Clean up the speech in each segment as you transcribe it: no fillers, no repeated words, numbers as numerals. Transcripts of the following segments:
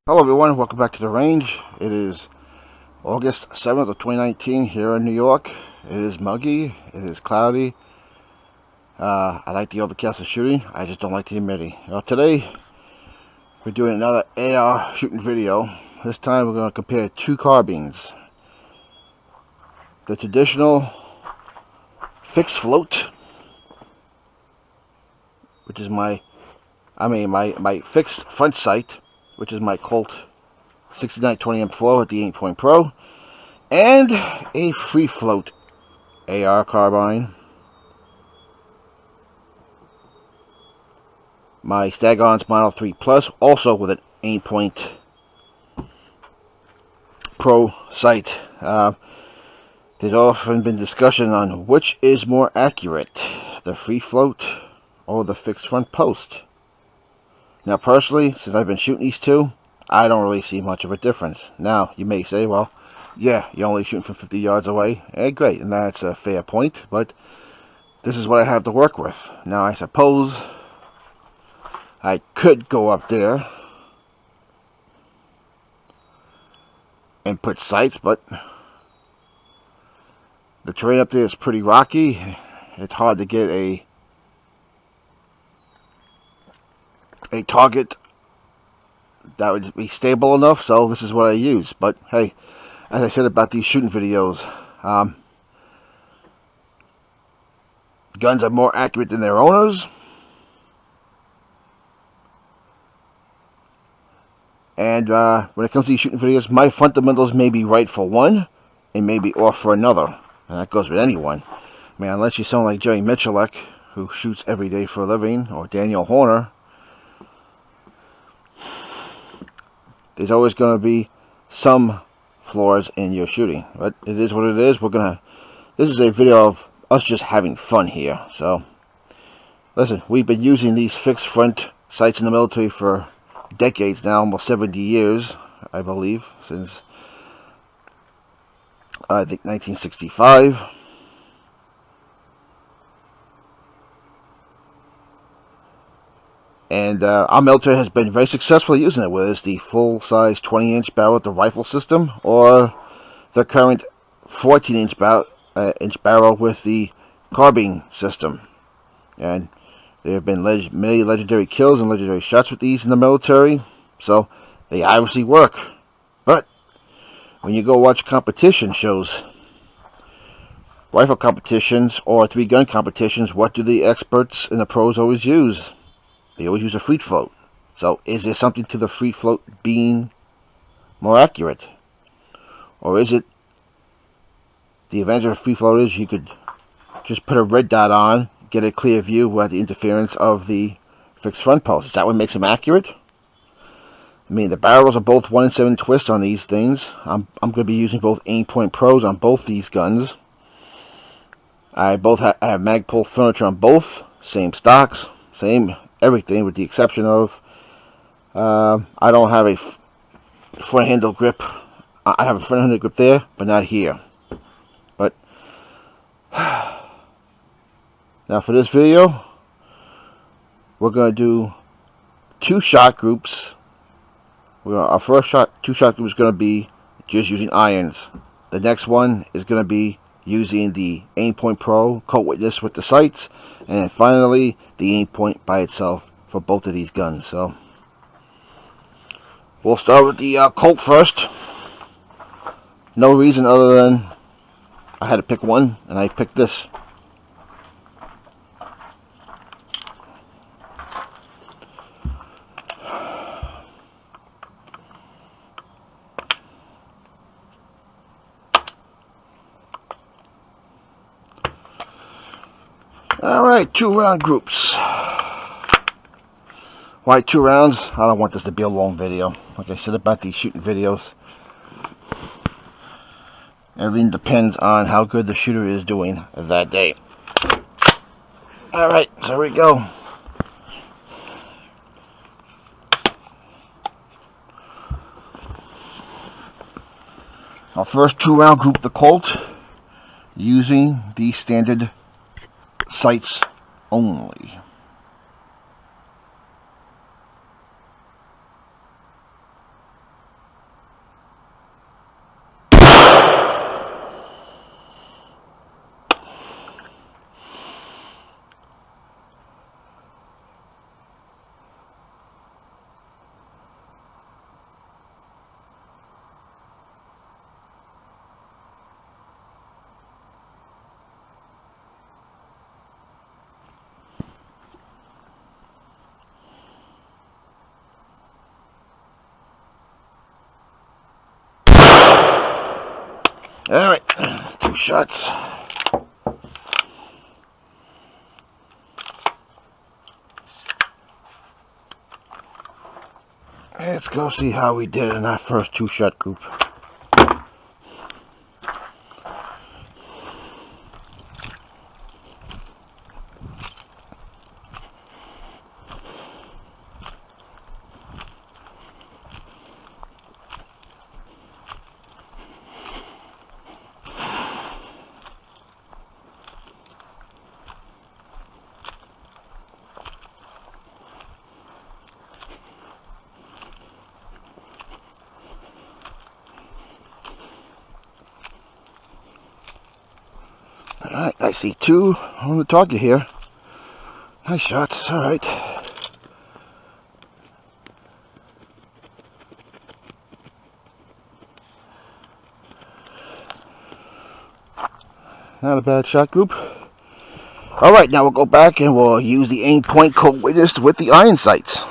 Hello everyone, welcome back to the range. It is August 7th of 2019 here in New York. It is muggy, it is cloudy. I like the overcast of shooting, I just don't like the humidity. Now today, we're doing another AR shooting video. This time we're going to compare two carbines. The traditional fixed float, which is my fixed front sight, which is my Colt 6920 M4 with the aimpoint Pro, and a free float AR carbine, my Stag-On's Model 3 Plus, also with an aimpoint Pro sight. There's often been discussion on which is more accurate, the free float or the fixed front post. Now personally, since I've been shooting these two, I don't really see much of a difference. Now, you may say, well, yeah, you're only shooting from 50 yards away. Great, and that's a fair point, but this is what I have to work with. Now, I suppose I could go up there and put sights, but the terrain up there is pretty rocky. It's hard to get a target that would be stable enough, so this is what I use. But hey, as I said about these shooting videos, guns are more accurate than their owners, and when it comes to these shooting videos, my fundamentals may be right for one and maybe off for another, and that goes with anyone. I mean, unless you sound like Jerry Michalek, who shoots every day for a living, or Daniel Horner, there's always going to be some flaws in your shooting, but it is what it is. This is a video of us just having fun here. So, listen, we've been using these fixed front sights in the military for decades now, almost 70 years, I believe, since I think 1965. And our military has been very successful using it, whether it's the full-size 20-inch barrel with the rifle system or the current 14-inch barrel with the carbine system. And there have been many legendary kills and legendary shots with these in the military, so they obviously work. But when you go watch competition shows, rifle competitions or three-gun competitions, what do the experts and the pros always use? They always use a free float. So is there something to the free float being more accurate? Or is it the advantage of a free float is you could just put a red dot on, get a clear view without the interference of the fixed front post? Is that what makes them accurate? I mean, the barrels are both 1-in-7 twist on these things. I'm going to be using both aimpoint Pros on both these guns. I have Magpul furniture on both, same stocks, same everything, with the exception of I don't have a front handle grip. I have a front handle grip there, but not here. But now for this video, we're going to do two shot groups. Our first two shot group is going to be just using irons. The next one is going to be using the aimpoint Pro Colt Witness with the sights, and then finally the aimpoint by itself for both of these guns. So we'll start with the Colt first. No reason other than I had to pick one, and I picked this. Alright, 2-round groups. Why 2 rounds? I don't want this to be a long video. Like I said about these shooting videos, everything depends on how good the shooter is doing that day. Alright, so here we go. Our first 2-round group, the Colt, using the standard sights only. Alright, 2 shots. Let's go see how we did in that first 2-shot group. Alright, I see 2 on the target here. Nice shots, alright. Not a bad shot group. Alright, now we'll go back and we'll use the aimpoint co-witnessed with the iron sights.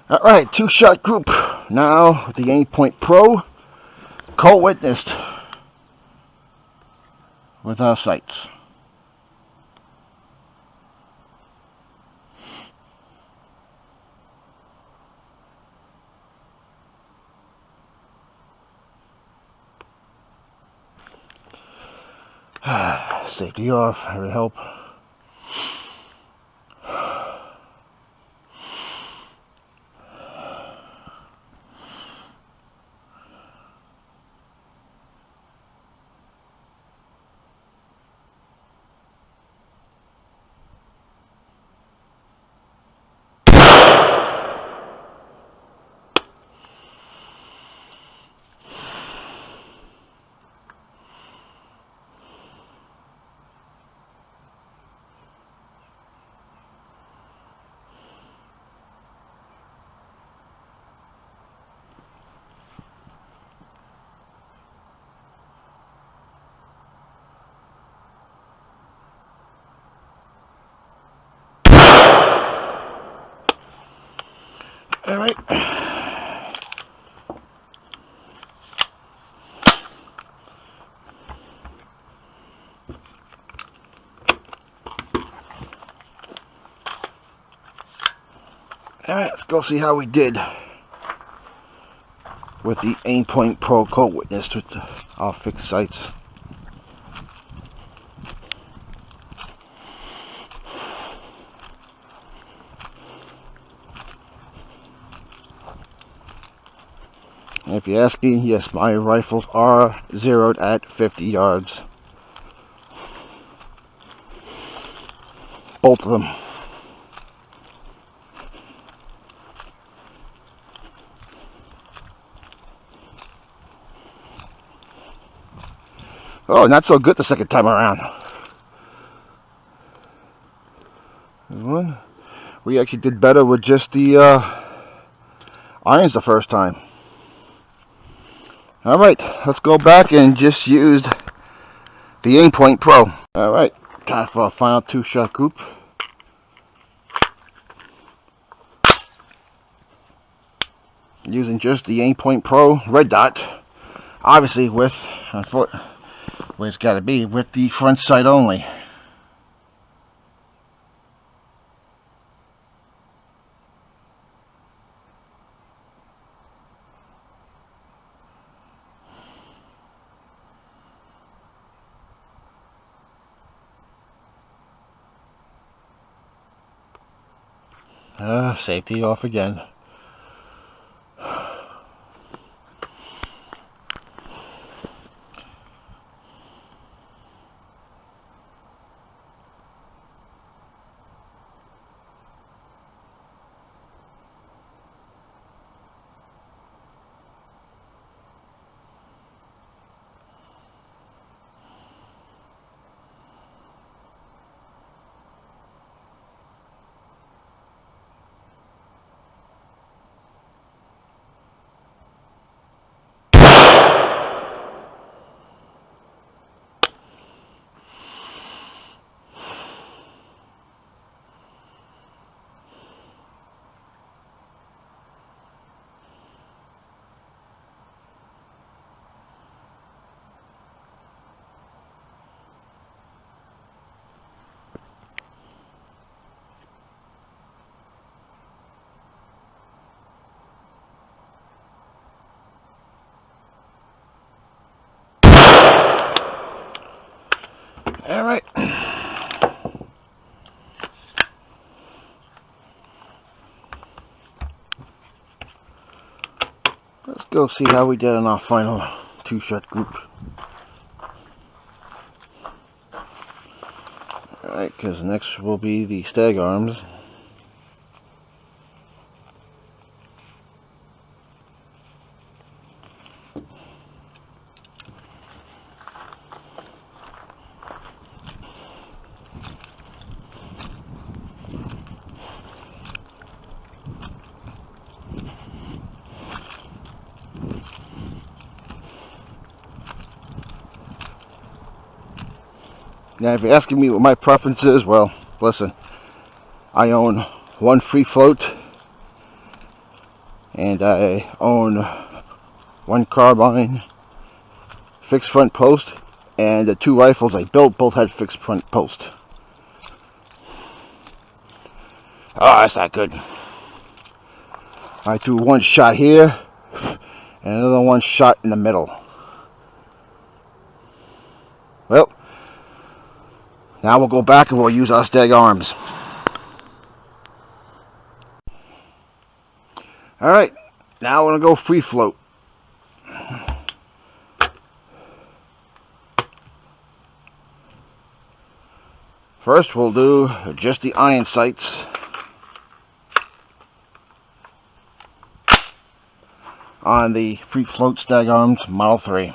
Alright, 2-shot group. Now with the aimpoint pro co-witnessed with our sights. Safety off, that would help. Alright. Alright, let's go see how we did with the aimpoint pro co-witnessed with our fixed sights. And if you're asking, yes, my rifles are zeroed at 50 yards. Both of them. Oh, not so good the second time around. One. We actually did better with just the irons the first time. Alright, let's go back and just use the aimpoint pro. Alright, time for our final 2-shot group. Using just the aimpoint pro red dot. Obviously with, where it's got to be, with the front sight only. Safety off again. Alright. Let's go see how we did in our final two-shot group. Alright, because next will be the stag arms. Now, if you're asking me what my preference is, well, listen, I own one free float, and I own one carbine, fixed front post, and the two rifles I built both had fixed front post. Oh, that's not good. I threw one shot here, and another one shot in the middle. Well, now we'll go back and we'll use our stag arms. Alright, now we're going to go free float. First we'll do just the iron sights on the free float stag arms Model 3.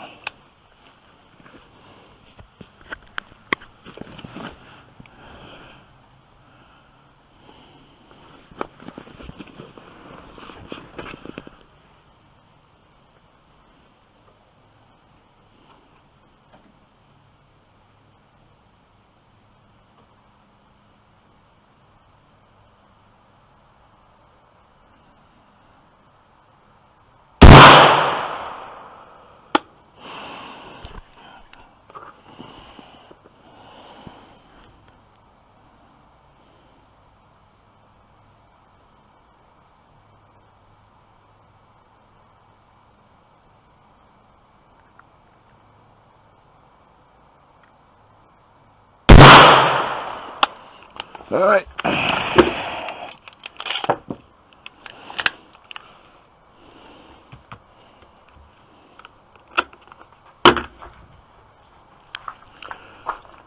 Alright.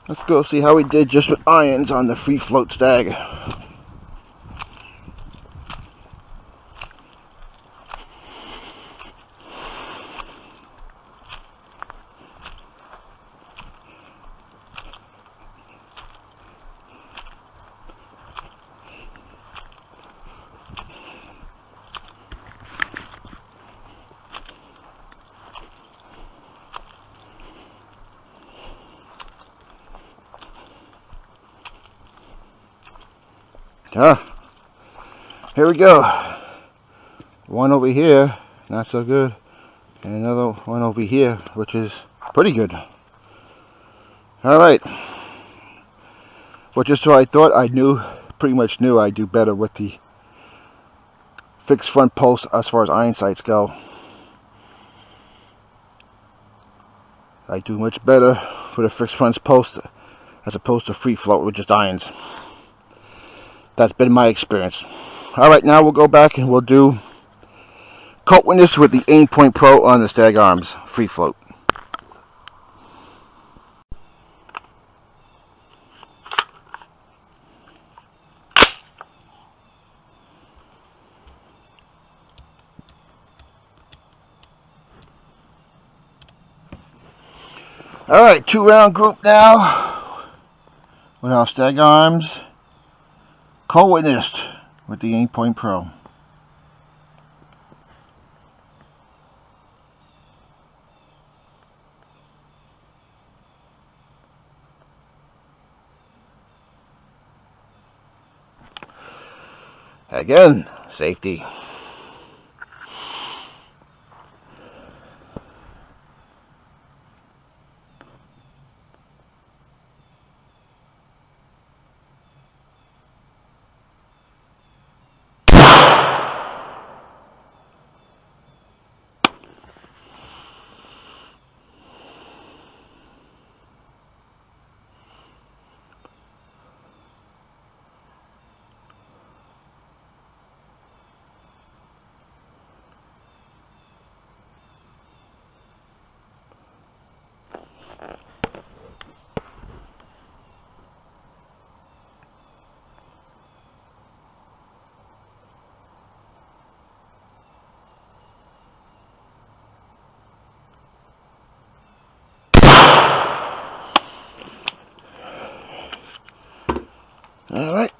Let's go see how we did just with irons on the free float stag. Here we go. One over here, not so good. And another one over here, which is pretty good. Alright. Well, just so I thought, pretty much knew I'd do better with the fixed front post as far as iron sights go. I do much better with a fixed front post as opposed to free float with just irons. That's been my experience. Alright, now we'll go back and we'll do coat witness with the Aimpoint Pro on the stag arms free float. Alright, 2-round group now with our stag arms coat witnessed with the Aimpoint Pro. Again, safety. Alright.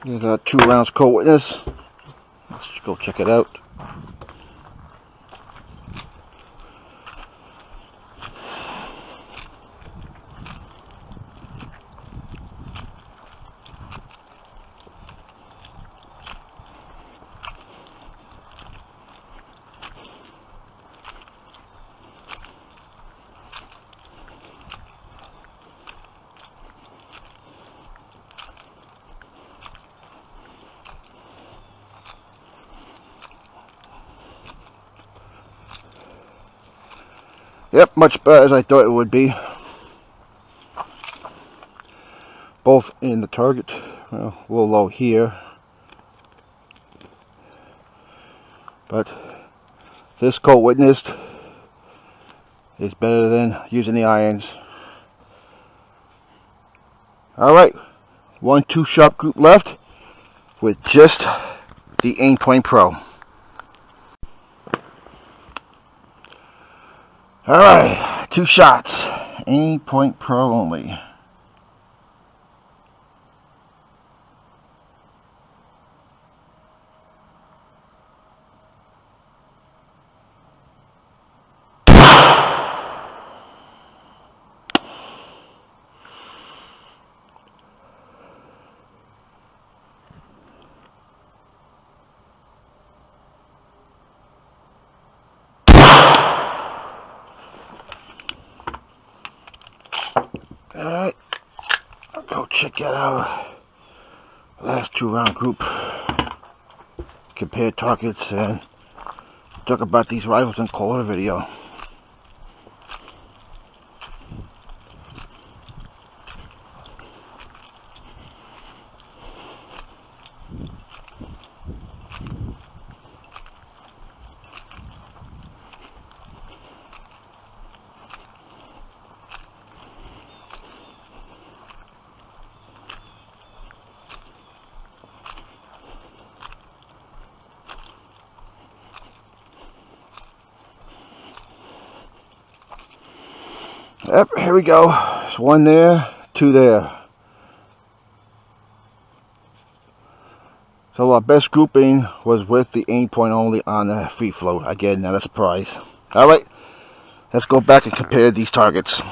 Here's our 2 rounds cold witness. Let's just go check it out. Yep, much better as I thought it would be. Both in the target, well, a little low here, but this cold witnessed is better than using the irons. Alright, 1 2-shot group left with just the Aimpoint Pro. Alright, 2 shots, Aimpoint Pro only. Alright, I'll go check out our last 2-round group, compare targets, and talk about these rifles and call it a video. Yep, here we go. There's 1 there, 2 there. So our best grouping was with the Aimpoint only on the free float. Again, not a surprise. Alright, let's go back and compare these targets.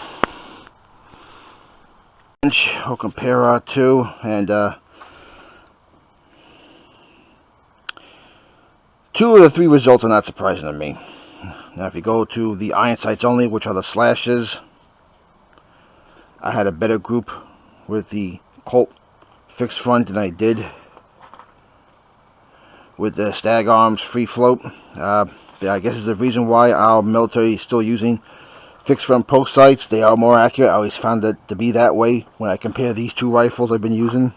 We'll compare our 2, and 2 of the 3 results are not surprising to me. Now if you go to the iron sights only, which are the slashes, I had a better group with the Colt fixed front than I did with the Stag Arms free float. I guess is the reason why our military is still using fixed front post sights. They are more accurate. I always found it to be that way when I compare these 2 rifles I've been using.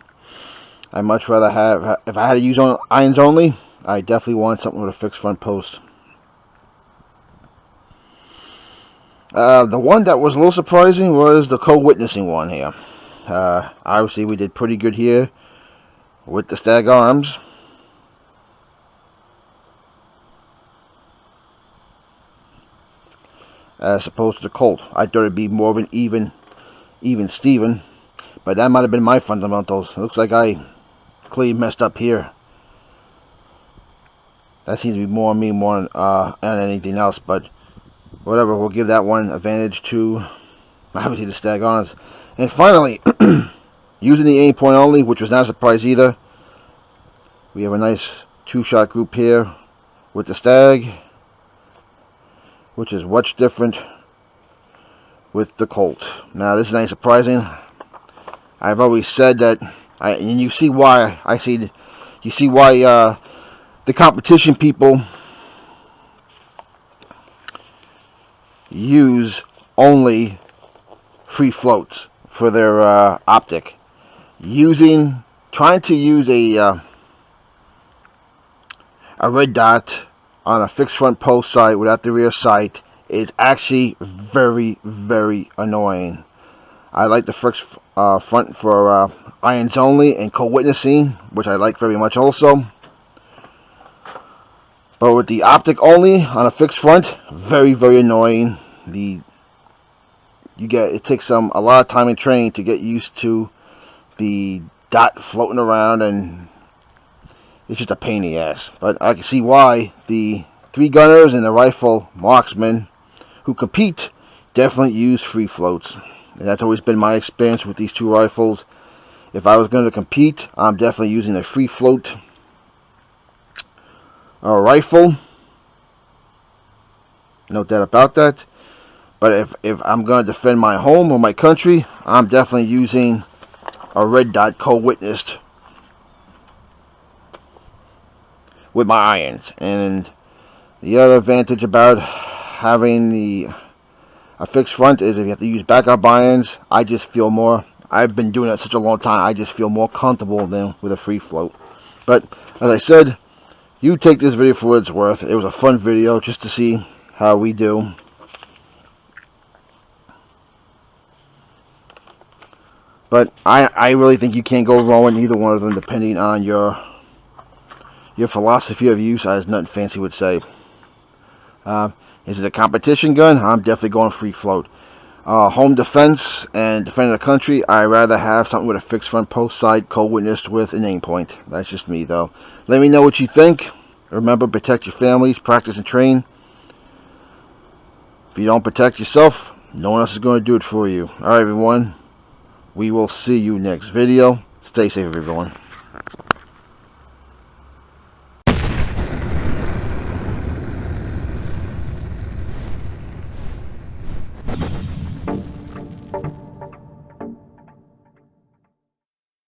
I much rather have, if I had to use irons only, I definitely want something with a fixed front post. The one that was a little surprising was the co-witnessing one here. Obviously we did pretty good here with the Stag Arms. As opposed to the Colt. I thought it'd be more of an even Steven, but that might have been my fundamentals. It looks like I clearly messed up here. That seems to be more on me more than anything else, but whatever, we'll give that one advantage to obviously the Stag Arms. And finally, using the Aimpoint only, which was not a surprise either, we have a nice 2-shot group here with the Stag, which is much different with the Colt. Now this is not surprising. I've always said that, and you see why. You see why the competition people use only free floats for their optic. Trying to use a red dot on a fixed front post sight without the rear sight is actually very, very annoying. I like the fixed front for irons only and co-witnessing, which I like very much also. But with the optic only on a fixed front, very, very annoying. It takes a lot of time and training to get used to the dot floating around, and it's just a pain in the ass. But I can see why the 3-gunners and the rifle marksmen who compete definitely use free floats. And that's always been my experience with these two rifles. If I was going to compete, I'm definitely using a free float rifle. No doubt about that. But if I'm going to defend my home or my country, I'm definitely using a red dot co-witnessed with my irons. And the other advantage about having a fixed front is if you have to use backup irons, I just feel more, I've been doing it such a long time, I just feel more comfortable than with a free float. But as I said, you take this video for what it's worth. It was a fun video just to see how we do. But I really think you can't go wrong with either one of them, depending on your philosophy of use, as Nothing Fancy would say. Is it a competition gun? I'm definitely going free float. Home defense and defending the country, I'd rather have something with a fixed front post side co-witnessed with an aimpoint. That's just me, though. Let me know what you think. Remember, protect your families, practice and train. If you don't protect yourself, no one else is going to do it for you. Alright, everyone. We will see you next video. Stay safe, everyone.